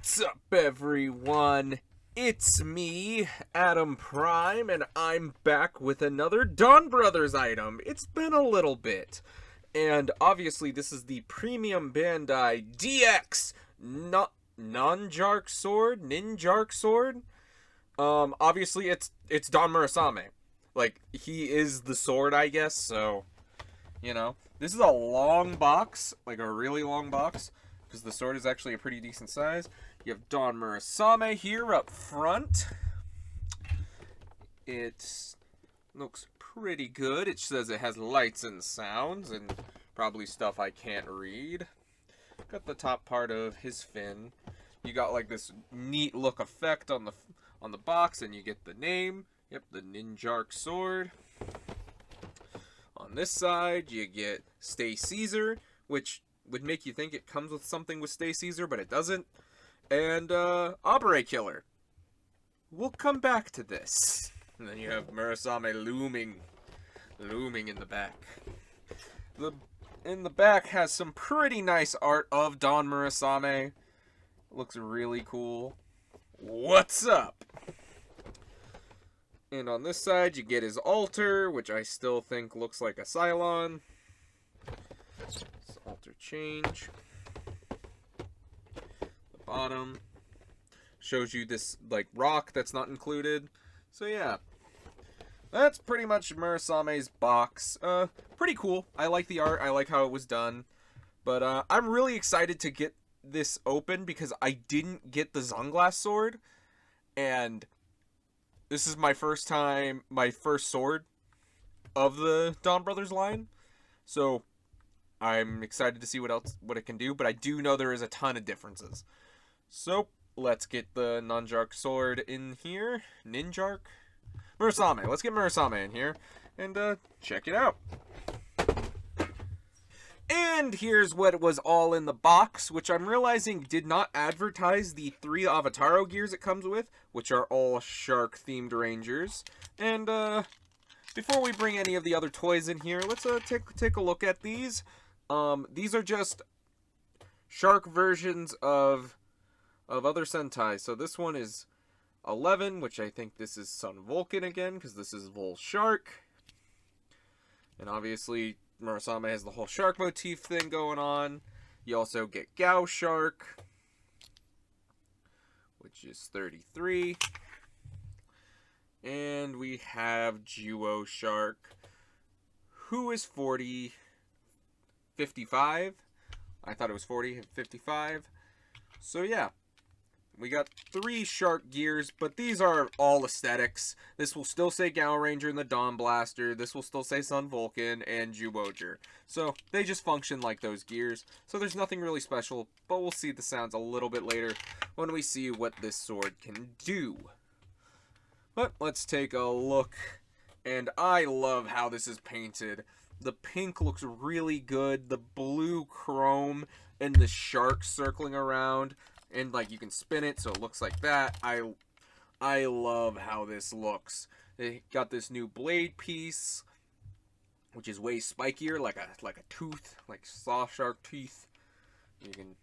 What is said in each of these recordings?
What's up, everyone? It's me, Adam Prime, and I'm back with another Donbrothers item. It's been a little bit. And obviously, this is the Premium Bandai DX Ninjark Sword? Ninjark Sword? Obviously, it's Don Murasame. Like, he is the sword, I guess, so, you know. This is a long box, like a really long box, because the sword is actually a pretty decent size. You have Don Murasame here up front. It looks pretty good. It says it has lights and sounds and probably stuff I can't read. Got the top part of his fin. You got like this neat look effect on the box, and you get the name. Yep, the Ninjark sword. On this side, you get Stay Caesar, which would make you think it comes with something with Stay Caesar, but it doesn't. And Abre Killer. We'll come back to this. And then you have Murasame looming in the back. In the back has some pretty nice art of Don Murasame. Looks really cool. What's up? And on this side, you get his altar, which I still think looks like a Cylon. This altar change. The bottom shows you this like rock that's not included. So yeah, that's pretty much Murasame's box. Pretty cool. I like the art. I like how it was done. But I'm really excited to get this open because I didn't get the Zunglass sword, and this is my first sword of the Donbrothers line. So I'm excited to see what it can do, but I do know there is a ton of differences. So let's get the Ninjark sword in here. Ninjark? Murasame. Let's get Murasame in here and check it out. And here's what was all in the box, which I'm realizing did not advertise the 3 Avataro gears it comes with, which are all shark-themed rangers. And before we bring any of the other toys in here, let's take a look at these. These are just shark versions of other Sentai. So this one is 11, which I think this is Sun Vulcan again, because this is Vol Shark. And obviously Murasame has the whole shark motif thing going on. You also get Gao Shark, which is 33. And we have Juo Shark, who is 55. I thought it was 55. So yeah, we got 3 shark gears, but these are all aesthetics. This will still say Gao Ranger and the Dawn Blaster. This will still say Sun Vulcan and Juwoger. So they just function like those gears. So there's nothing really special, but we'll see the sounds a little bit later when we see what this sword can do. But let's take a look. And I love how this is painted. The pink looks really good. The blue chrome and the shark circling around. And like you can spin it so it looks like that. I love how this looks. They got this new blade piece, which is way spikier, like a tooth, like saw shark teeth. You can,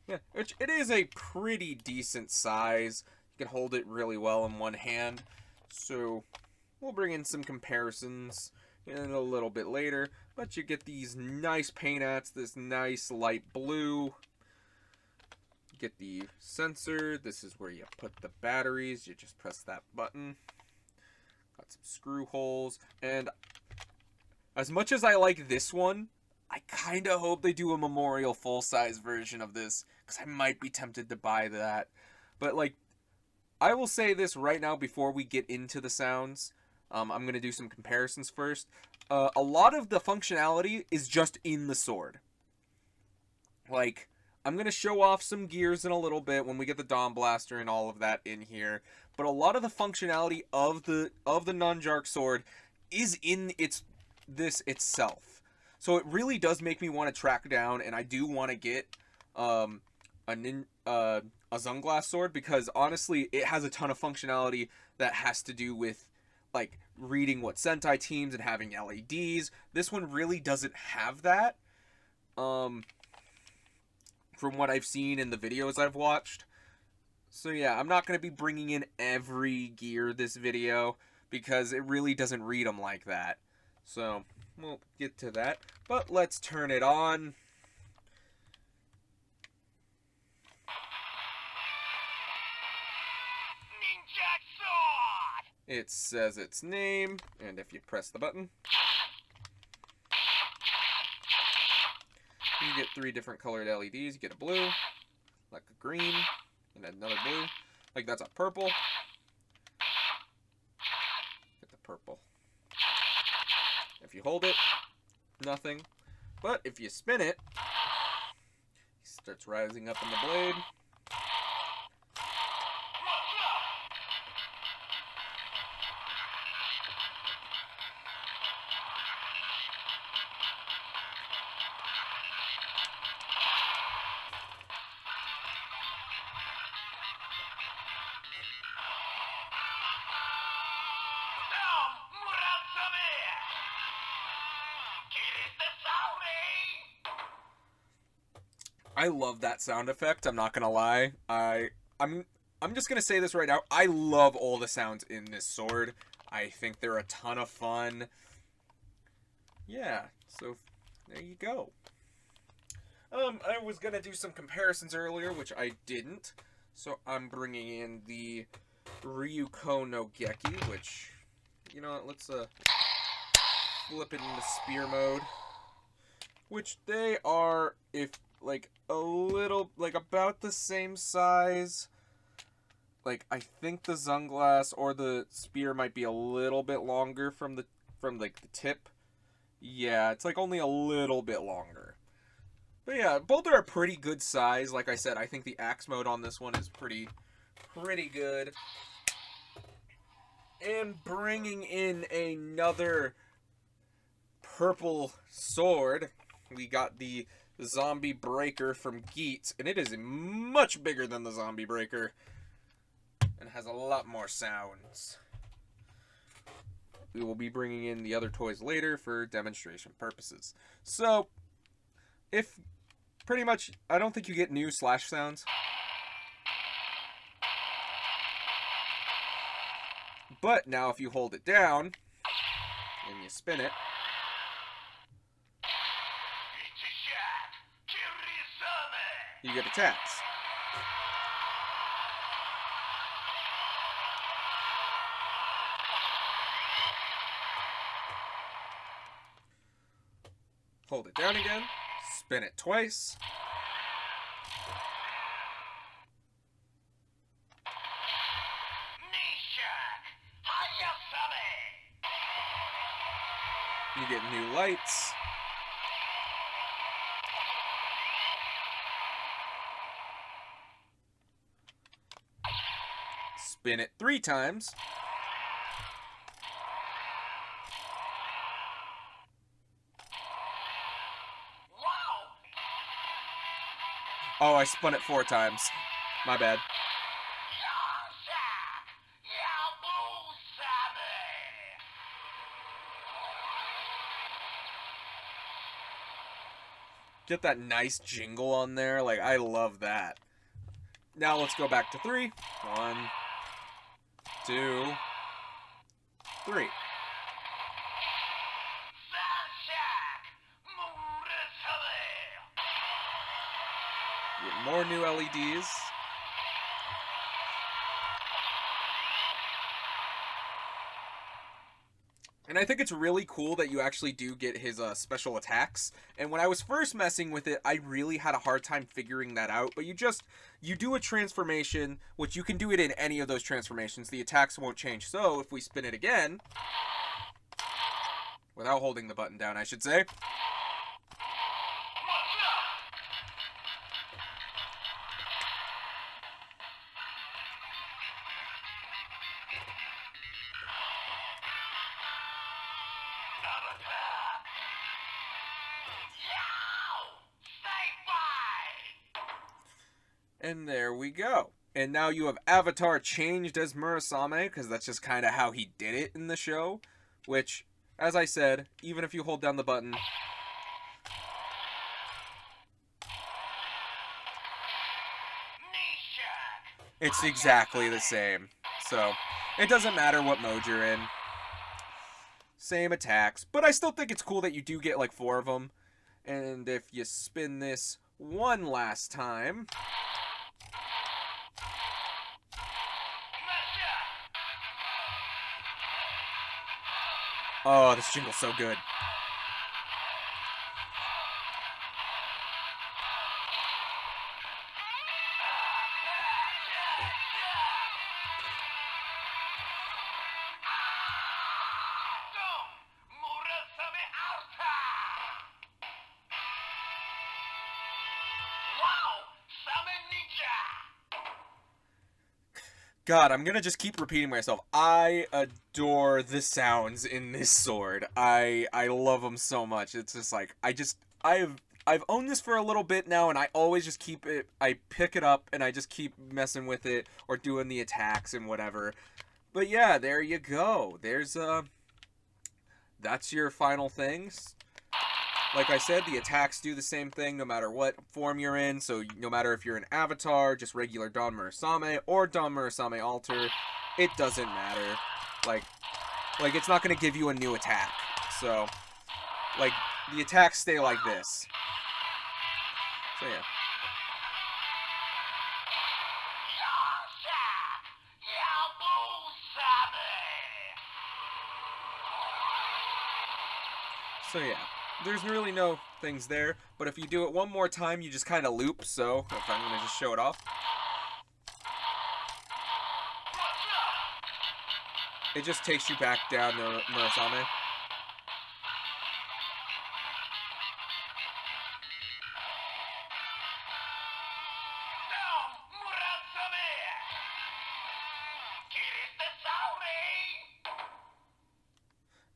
yeah, it is a pretty decent size. You can hold it really well in one hand. So we'll bring in some comparisons in a little bit later. But you get these nice paints, this nice light blue. Get the sensor. This is where you put the batteries. You just press that button. Got some screw holes. And as much as I like this one, I kind of hope they do a memorial full-size version of this, because I might be tempted to buy that. But like, I will say this right now before we get into the sounds. I'm going to do some comparisons first. A lot of the functionality is just in the sword. Like, I'm going to show off some gears in a little bit when we get the Dawn Blaster and all of that in here. But a lot of the functionality of the Ninjark sword is in this itself. So it really does make me want to track down, and I do want to get a Zunglass sword, because honestly it has a ton of functionality that has to do with like reading what Sentai teams and having LEDs. This one really doesn't have that. from what I've seen in the videos I've watched. So yeah, I'm not going to be bringing in every gear this video, because it really doesn't read them like that. So, we'll get to that. But let's turn it on. Ninjark sword! It says its name, and if you press the button, you get 3 different colored LEDs. You get a blue, like a green, and another blue. Like that's a purple. Get the purple. If you hold it, nothing. But if you spin it, it starts rising up in the blade. Don Murasame! I love that sound effect, I'm not gonna lie. I'm just gonna say this right now. I love all the sounds in this sword. I think they're a ton of fun. Yeah, so there you go. I was gonna do some comparisons earlier, which I didn't. So I'm bringing in the Ryuko no Geki, which, you know what, let's flip it into spear mode. Which they are, if like a little, like about the same size. Like I think the Zunglass or the spear might be a little bit longer from the tip. Yeah, it's like only a little bit longer. But yeah, both are a pretty good size. Like I said, I think the axe mode on this one is pretty good. And bringing in another purple sword, we got the Zombie Breaker from Geats, and it is much bigger than the Zombie Breaker and has a lot more sounds. We will be bringing in the other toys later for demonstration purposes. So, if pretty much, I don't think you get new slash sounds. But now if you hold it down and you spin it, you get attacks. Hold it down again, spin it twice. You get new lights. Spin it 3 times. Oh, I spun it 4 times. My bad. Get that nice jingle on there. Like, I love that. Now let's go back to 3. 1, 2, 3. Get more new LEDs. And I think it's really cool that you actually do get his special attacks. And when I was first messing with it, I really had a hard time figuring that out. But you do a transformation, which you can do it in any of those transformations. The attacks won't change. So if we spin it again, without holding the button down, I should say. And there we go. And now you have Avatar changed as Murasame, because that's just kind of how he did it in the show. Which, as I said, even if you hold down the button, It's exactly the same. So, it doesn't matter what mode you're in. Same attacks. But I still think it's cool that you do get like 4 of them. And if you spin this one last time... Oh, this jingle's so good. Don Murasame Alta! Wow! Same Ninja! God, I'm gonna just keep repeating myself. I adore the sounds in this sword. I love them so much. It's just like I've owned this for a little bit now, and I always just keep it. I pick it up and I just keep messing with it or doing the attacks and whatever. But yeah, there you go. There's that's your final things. Like I said, the attacks do the same thing no matter what form you're in. So no matter if you're an avatar, just regular Don Murasame, or Don Murasame Alter, it doesn't matter. Like it's not going to give you a new attack. So, like, the attacks stay like this. So yeah. So yeah, there's really no things there, but if you do it one more time, you just kind of loop, so if I'm going to just show it off. It just takes you back down to Murasame.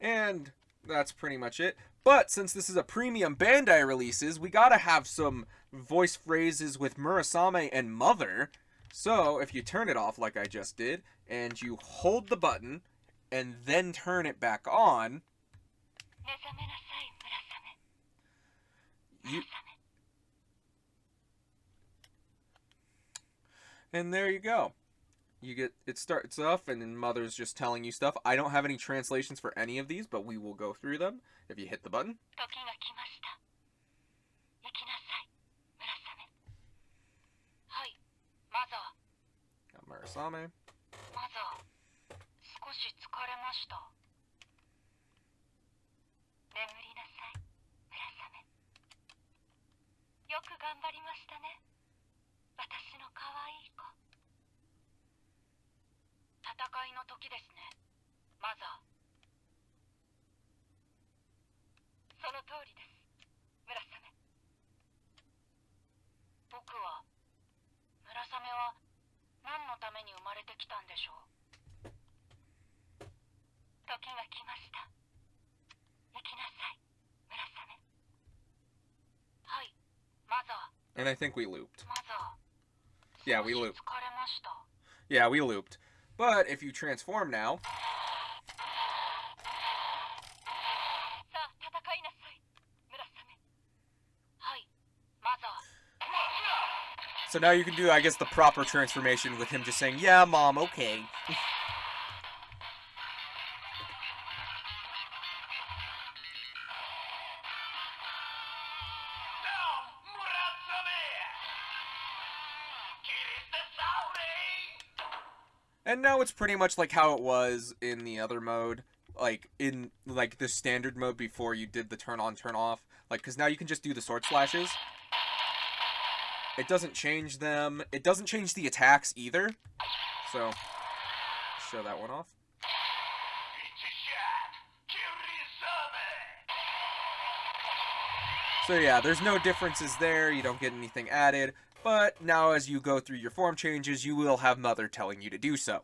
And that's pretty much it. But since this is a premium Bandai releases, we gotta have some voice phrases with Murasame and Mother. So if you turn it off like I just did, and you hold the button, and then turn it back on, and there you go. You get, it starts off and then Mother's just telling you stuff. I don't have any translations for any of these, but we will go through them if you hit the button. Got Murasame. And I think we looped. Yeah, we looped. Yeah, we looped. But if you transform now... So now you can do, I guess, the proper transformation with him just saying, yeah, Mom, okay. And now it's pretty much like how it was in the other mode. Like, in, like, the standard mode before you did the turn on, turn off. Like, because now you can just do the sword slashes. It doesn't change them. It doesn't change the attacks either. So, show that one off. So yeah, there's no differences there. You don't get anything added. But now as you go through your form changes, you will have Mother telling you to do so.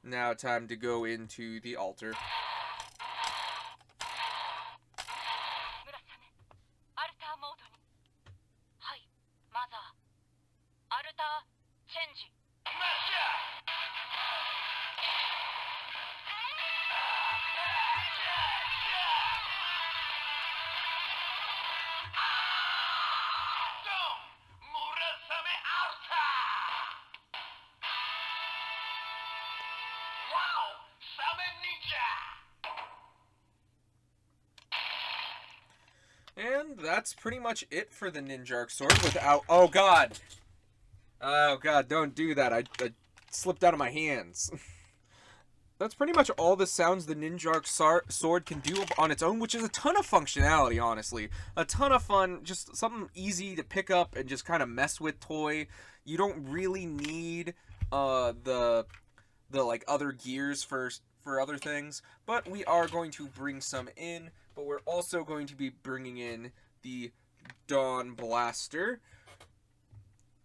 Now time to go into the altar. 村雨アルターモードに。はいマザーアルターチェンジ。 Don Murasame Alta! Wow! Same Ninja! And that's pretty much it for the Ninjark sword without... Oh, God! Oh, God, don't do that. I slipped out of my hands. That's pretty much all the sounds the Ninjark sword can do on its own, which is a ton of functionality, honestly. A ton of fun, just something easy to pick up and just kind of mess with toy. You don't really need the like other gears for other things, but we are going to bring some in, but we're also going to be bringing in the Dawn Blaster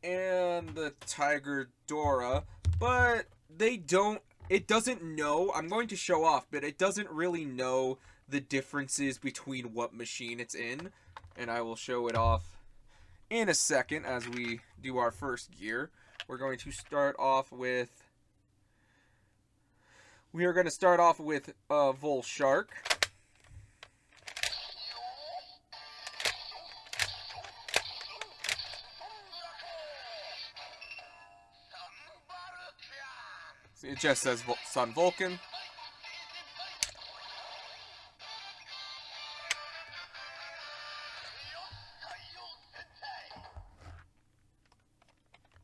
and the Tiger Dora, but it doesn't know, I'm going to show off, but it doesn't really know the differences between what machine it's in, and I will show it off in a second as we do our first gear. We're going to start off with Vol Shark. It just says Sun Vulcan.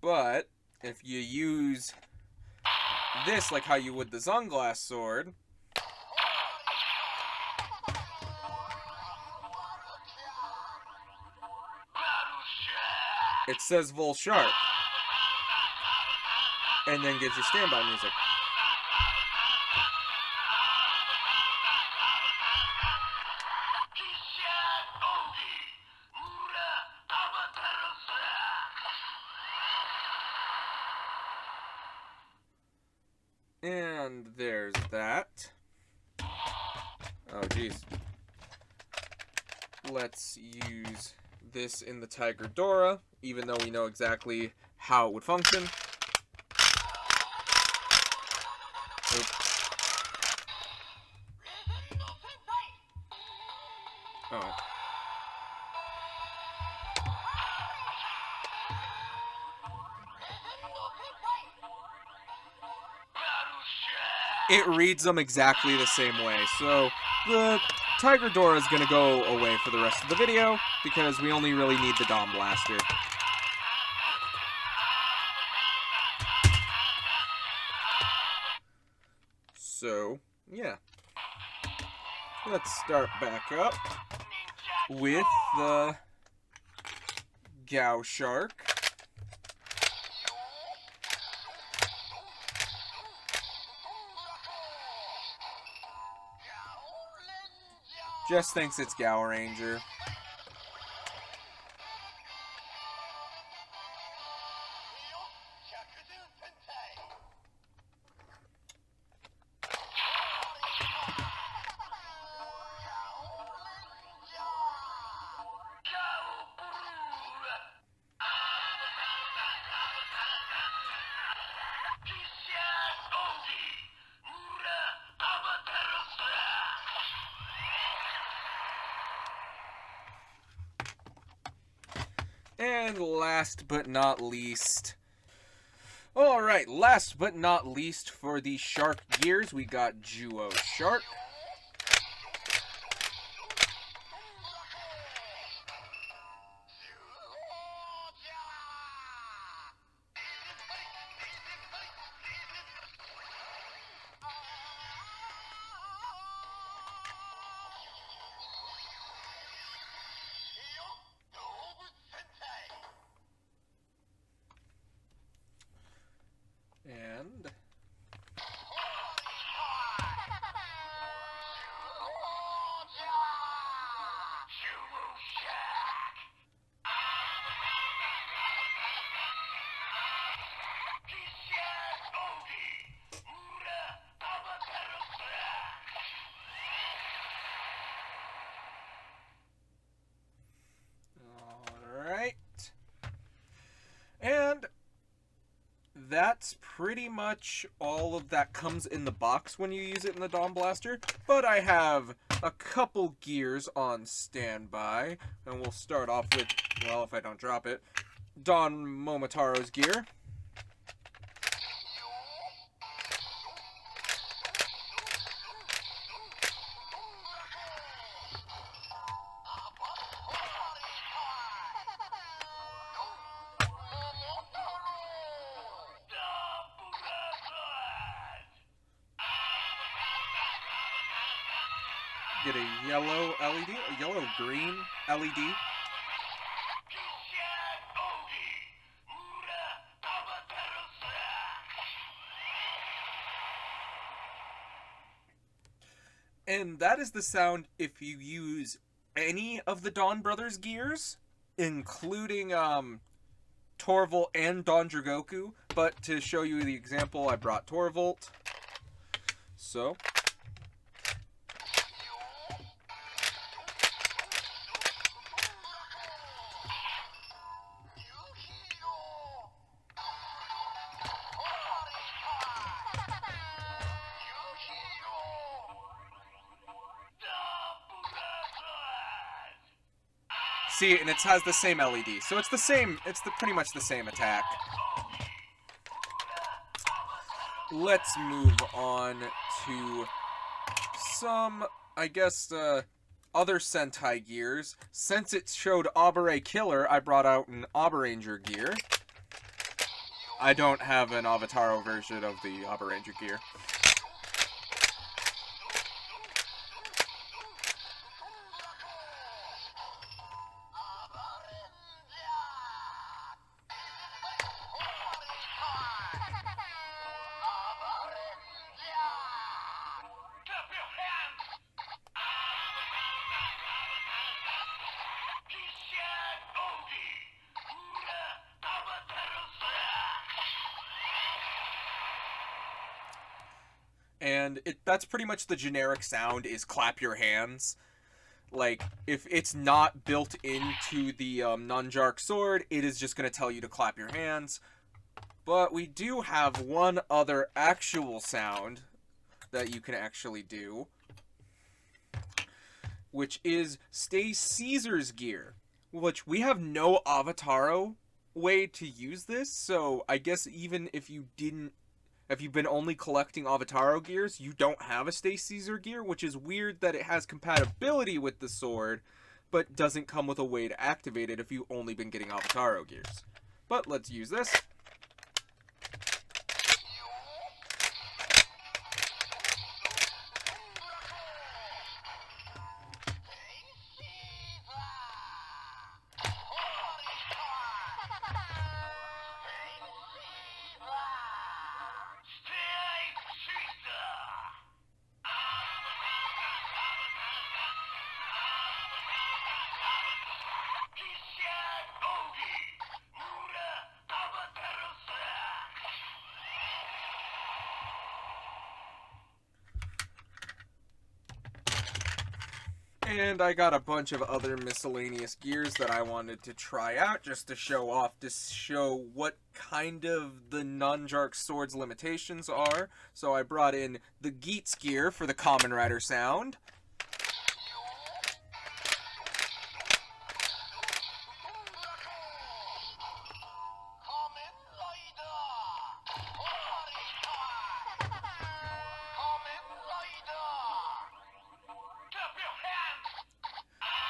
But if you use this like how you would the Zunglass sword, it says Vol Shark and then gives you standby music. And there's that. Oh, jeez. Let's use this in the Tiger Dora, even though we know exactly how it would function. Oh. It reads them exactly the same way. So the Tiger Dora is going to go away for the rest of the video because we only really need the Don Blaster. So, yeah. Let's start back up with the Gao Shark. Just thinks it's Gao Ranger. And last but not least, alright, last but not least for the Shark gears, we got Juo Shark. And that's pretty much all of that comes in the box when you use it in the Dawn Blaster. But I have a couple gears on standby, and we'll start off with, well, if I don't drop it, Don Momotaro's gear. Get a yellow LED, a yellow-green LED. And that is the sound if you use any of the Donbrothers gears, including Torvald and Dondragoku. But to show you the example, I brought Torvald. So... see, and it has the same LED, so it's the same. It's pretty much the same attack. Let's move on to some, I guess, other Sentai gears. Since it showed Abare Killer, I brought out an Abaranger gear. I don't have an Avataro version of the Abaranger gear. And that's pretty much the generic sound, is clap your hands. Like, if it's not built into the Ninjark sword, it is just going to tell you to clap your hands. But we do have one other actual sound that you can actually do, which is Stay Caesar's gear, which we have no Avataro way to use this, so I guess even if you've been only collecting Avataro gears, you don't have a Stay Caesar gear, which is weird that it has compatibility with the sword, but doesn't come with a way to activate it if you've only been getting Avataro gears. But let's use this. And I got a bunch of other miscellaneous gears that I wanted to try out just to show off, to show what kind of the Ninjark sword's limitations are. So I brought in the Geats gear for the Kamen Rider sound.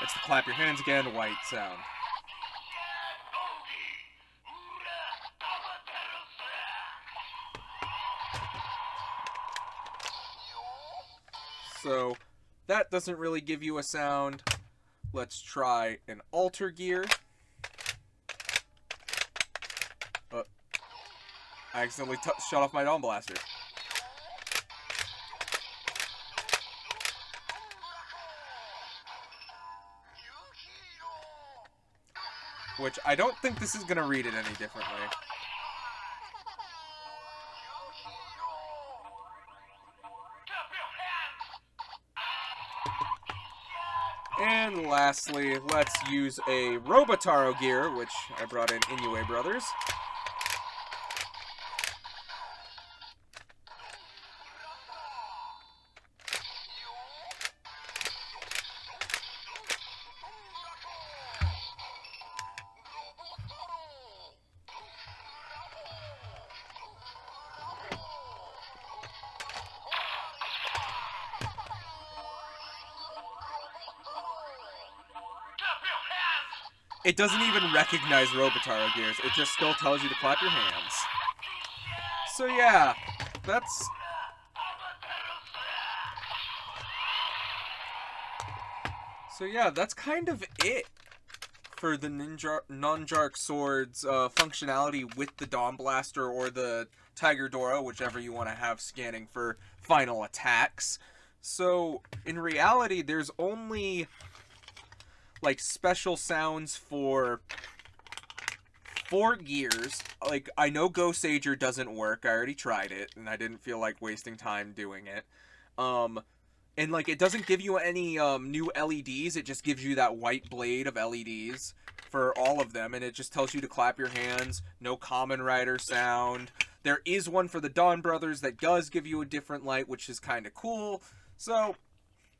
It's the clap your hands again, white sound. So, that doesn't really give you a sound. Let's try an alter gear. Oh, I accidentally shut off my Dawn Blaster. Which I don't think this is going to read it any differently. And lastly, let's use a Robotaro gear, which I brought in Inoue Brothers. It doesn't even recognize Robotaro gears. It just still tells you to clap your hands. So yeah, that's... So yeah, that's kind of it for the Ninjark sword's functionality with the Dawn Blaster or the Tiger Dora, whichever you want to have scanning for final attacks. So in reality, there's only like special sounds for 4 gears. Like, I know Ghost Ager doesn't work. I already tried it, and I didn't feel like wasting time doing it. And like, it doesn't give you any new LEDs. It just gives you that white blade of LEDs for all of them, and it just tells you to clap your hands. No Kamen Rider sound. There is one for the Donbrothers that does give you a different light, which is kind of cool. So,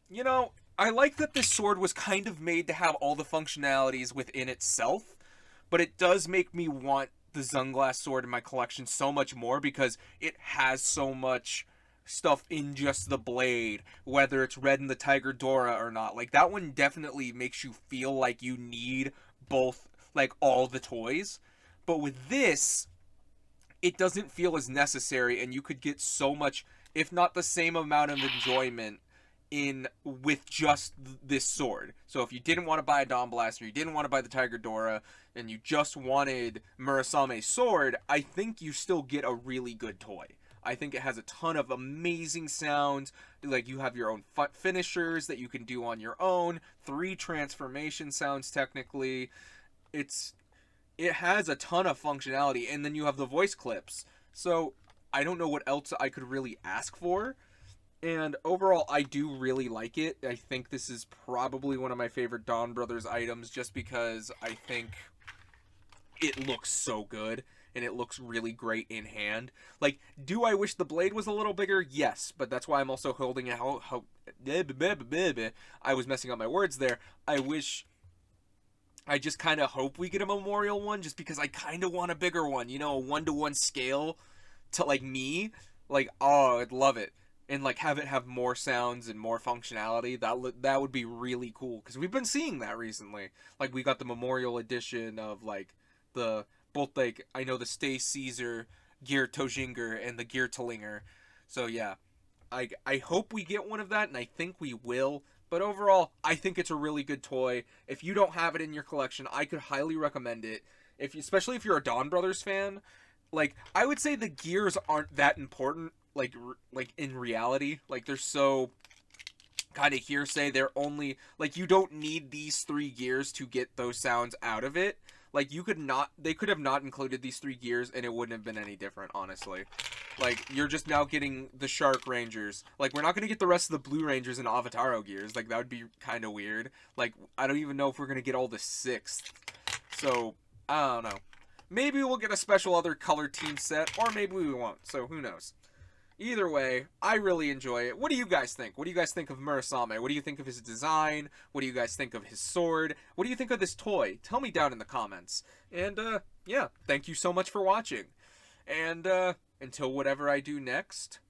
you know, I like that this sword was kind of made to have all the functionalities within itself, but it does make me want the Zunglass sword in my collection so much more because it has so much stuff in just the blade, whether it's red in the Tiger Dora or not. Like, that one definitely makes you feel like you need both, like, all the toys. But with this, it doesn't feel as necessary, and you could get so much, if not the same amount of enjoyment in with just this sword. So if you didn't want to buy a Dawn Blaster, you didn't want to buy the Tiger Dora, and you just wanted Murasame's sword, I think you still get a really good toy. I think it has a ton of amazing sounds. Like, you have your own finishers that you can do on your own. 3 transformation sounds, technically. It has a ton of functionality. And then you have the voice clips. So, I don't know what else I could really ask for. And overall, I do really like it. I think this is probably one of my favorite Donbrothers items, just because I think it looks so good. And it looks really great in hand. Like, do I wish the blade was a little bigger? Yes, but that's why I'm also holding it. I was messing up my words there. I just kind of hope we get a memorial one, just because I kind of want a bigger one. You know, a 1-to-1 scale to, like, me. Like, oh, I'd love it. And, like, have it have more sounds and more functionality. That would be really cool, because we've been seeing that recently. Like, we got the memorial edition of, like, both, like, I know the Stay Caesar Gear Tojinger and the Gear Talinger. So, yeah. I hope we get one of that, and I think we will. But overall, I think it's a really good toy. If you don't have it in your collection, I could highly recommend it. Especially if you're a Donbrothers fan. Like, I would say the gears aren't that important, like in reality. Like, they're so kind of hearsay. They're only, like, you don't need these 3 gears to get those sounds out of it. Like, they could have not included these 3 gears, and it wouldn't have been any different, honestly. Like, you're just now getting the Shark Rangers. Like, we're not going to get the rest of the Blue Rangers and Avataro gears. Like, that would be kind of weird. Like, I don't even know if we're going to get all the 6th. So, I don't know. Maybe we'll get a special other color team set, or maybe we won't. So, who knows? Either way, I really enjoy it. What do you guys think? What do you guys think of Murasame? What do you think of his design? What do you guys think of his sword? What do you think of this toy? Tell me down in the comments. And, yeah, thank you so much for watching. And, until whatever I do next,